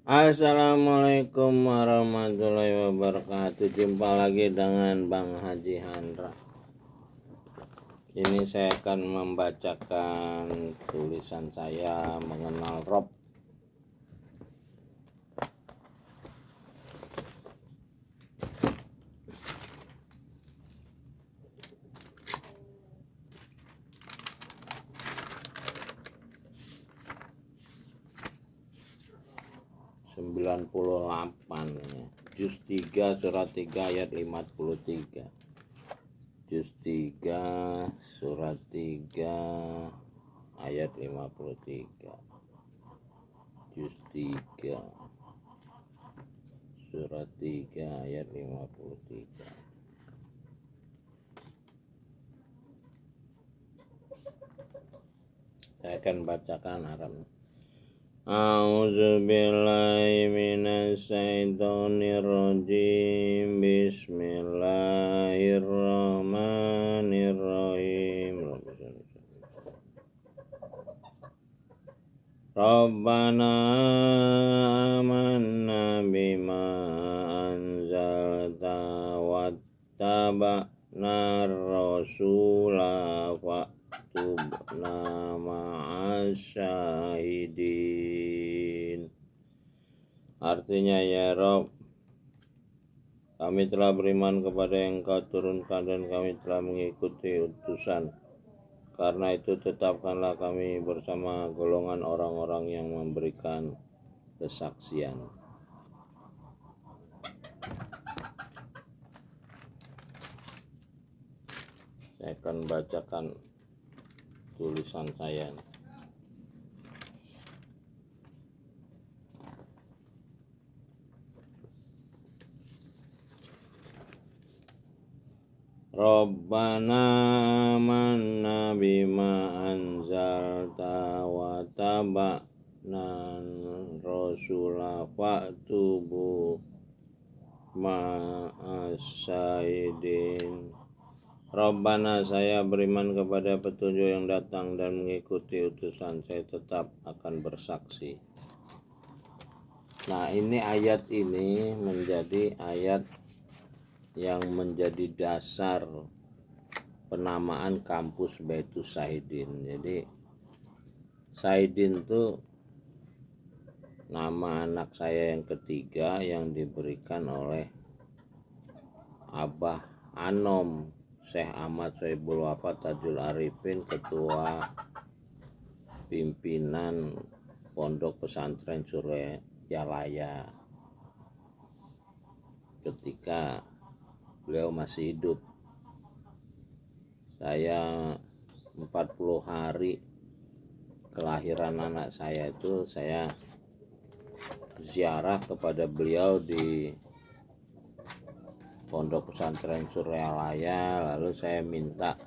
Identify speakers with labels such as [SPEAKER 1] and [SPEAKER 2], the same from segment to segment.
[SPEAKER 1] Assalamualaikum warahmatullahi wabarakatuh. Jumpa lagi dengan Bang Haji Handra. Ini saya akan membacakan tulisan saya mengenal Rob. Sembilan puluh 98 ya. Juz 3 surat 3 ayat 53. Juz 3 surat 3 ayat 53. Juz 3 surat 3 ayat 53. Saya akan bacakan Arabnya. A'udzubillahi minasyaitonirrajim. Bismillahirrahmanirrahim. Rabbana amanna bima anzalta wattaba'na rasula faktubna ma'asyahidin. Artinya, ya Rob, kami telah beriman kepada yang Engkau turunkan dan kami telah mengikuti utusan. Karena itu tetapkanlah kami bersama golongan orang-orang yang memberikan kesaksian. Saya akan bacakan tulisan saya. Rabbana amanna bima anzalta wa taba'na rasula faktubu ma'asyahidin. Rabbana, saya beriman kepada petunjuk yang datang dan mengikuti utusan, saya tetap akan bersaksi. Nah, ini ayat ini menjadi ayat yang menjadi dasar penamaan kampus Baitus Syahidin. Jadi Syahidin itu nama anak saya yang ketiga yang diberikan oleh Abah Anom Syekh Ahmad Sohibul Wafa Tajul Arifin, ketua pimpinan Pondok Pesantren Suryalaya ketika beliau masih hidup. Saya 40 hari kelahiran anak saya itu saya ziarah kepada beliau di Pondok Pesantren Suryalaya, lalu saya minta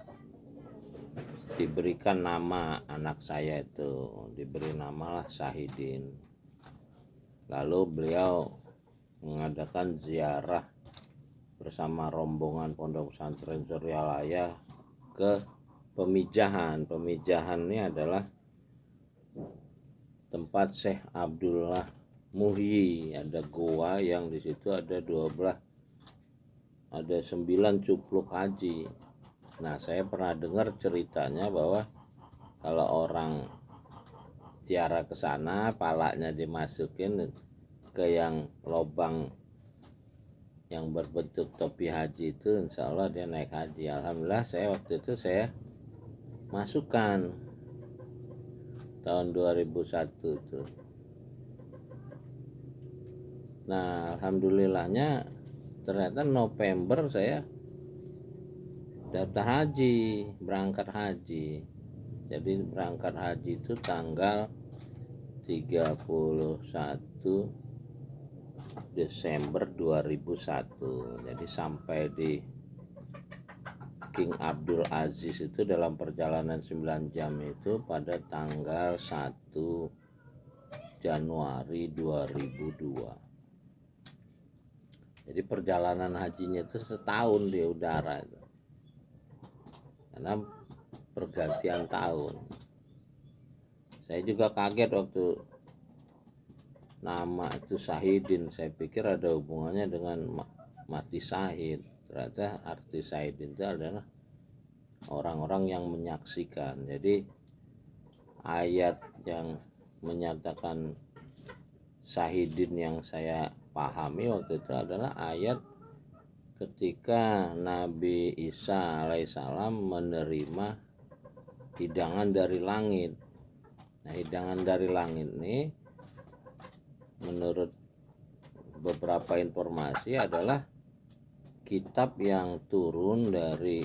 [SPEAKER 1] diberikan nama anak saya itu, diberi namalah Syahidin. Lalu beliau mengadakan ziarah bersama rombongan Pondok Pesantren Suryalaya ke Pemijahan. Pemijahan ini adalah tempat Syekh Abdullah Muhyi. Ada goa yang di situ ada 9 cupluk haji. Nah, saya pernah dengar ceritanya bahwa kalau orang ziarah ke sana, palanya dimasukin ke yang lobang yang berbentuk topi haji itu, insya Allah dia naik haji. Alhamdulillah saya waktu itu saya masukkan tahun 2001 itu. Nah, alhamdulillahnya ternyata November saya daftar haji, berangkat haji. Jadi berangkat haji itu tanggal 31 Desember 2001. Jadi sampai di King Abdul Aziz itu dalam perjalanan 9 jam itu pada tanggal 1 Januari 2002. Jadi perjalanan hajinya itu setahun di udara itu, karena pergantian tahun. Saya juga kaget waktu nama itu Syahidin, saya pikir ada hubungannya dengan mati syahid. Ternyata arti Syahidin itu adalah orang-orang yang menyaksikan. Jadi ayat yang menyatakan Syahidin yang saya pahami waktu itu adalah ayat ketika Nabi Isa alaihissalam menerima hidangan dari langit. Nah, hidangan dari langit ini menurut beberapa informasi adalah kitab yang turun dari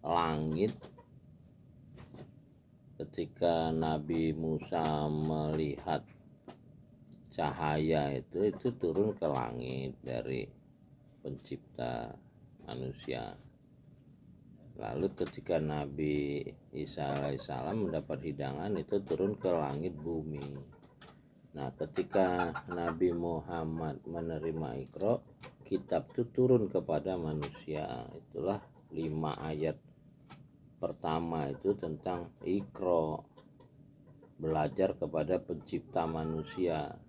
[SPEAKER 1] langit ketika Nabi Musa melihat cahaya itu turun ke langit dari pencipta manusia. Lalu ketika Nabi Isa alaihissalam mendapat hidangan itu turun ke langit bumi. Nah, ketika Nabi Muhammad menerima Iqra, kitab itu turun kepada manusia. Itulah 5 ayat pertama itu tentang Iqra, belajar kepada pencipta manusia.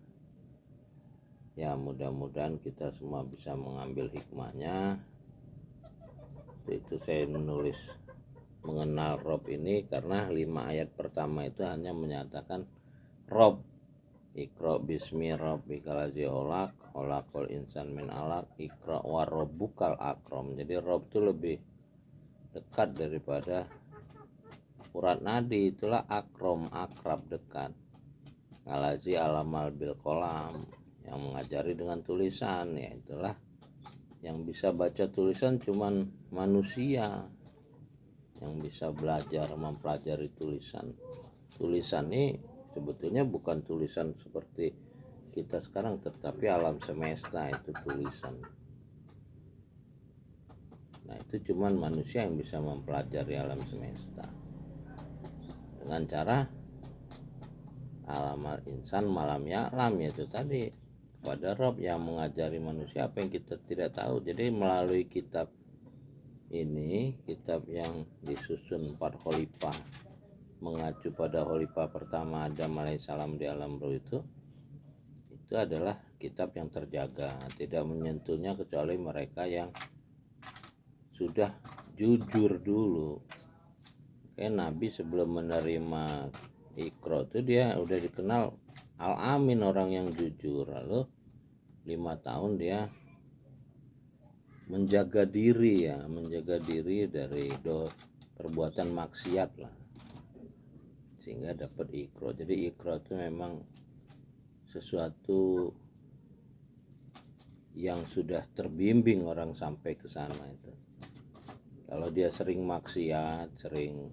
[SPEAKER 1] Ya, mudah-mudahan kita semua bisa mengambil hikmahnya. Itu saya menulis mengenal Rob ini karena 5 ayat pertama itu hanya menyatakan Rob. Iqra bismi rabbikal ladzi khalaqal insan min 'alaq, Iqra wa rabbukal akram. Jadi Rob itu lebih dekat daripada urat nadi, itulah akram, akrab, dekat. Al-ladzi alamal bil qalam, yang mengajari dengan tulisan. Ya, itulah yang bisa baca tulisan cuman manusia yang bisa belajar mempelajari tulisan. Tulisan ini sebetulnya bukan tulisan seperti kita sekarang, tetapi alam semesta itu tulisan. Nah, itu cuman manusia yang bisa mempelajari alam semesta dengan cara alamal insan malam ya'lam, yaitu tadi kepada Rob yang mengajari manusia apa yang kita tidak tahu. Jadi melalui kitab ini, kitab yang disusun 4 khalifah mengacu pada khalifah pertama Adam alaihissalam di alam roh, itu adalah kitab yang terjaga, tidak menyentuhnya kecuali mereka yang sudah jujur dulu. Kayak Nabi sebelum menerima Iqra itu dia udah dikenal Al-Amin, orang yang jujur. Lalu 5 tahun dia menjaga diri dari perbuatan maksiat lah, sehingga dapat Iqra. Jadi Iqra itu memang sesuatu yang sudah terbimbing orang sampai ke sana itu. Kalau dia sering maksiat, sering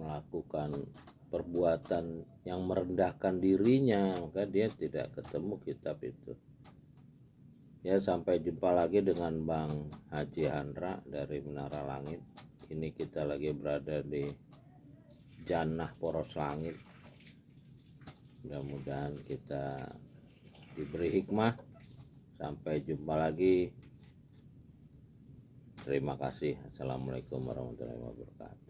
[SPEAKER 1] melakukan perbuatan yang merendahkan dirinya, maka dia tidak ketemu kitab itu. Ya, sampai jumpa lagi dengan Bang Haji Handra dari Menara Langit. Ini kita lagi berada di Jannah Poros Langit. Mudah-mudahan kita diberi hikmah. Sampai jumpa lagi. Terima kasih. Assalamualaikum warahmatullahi wabarakatuh.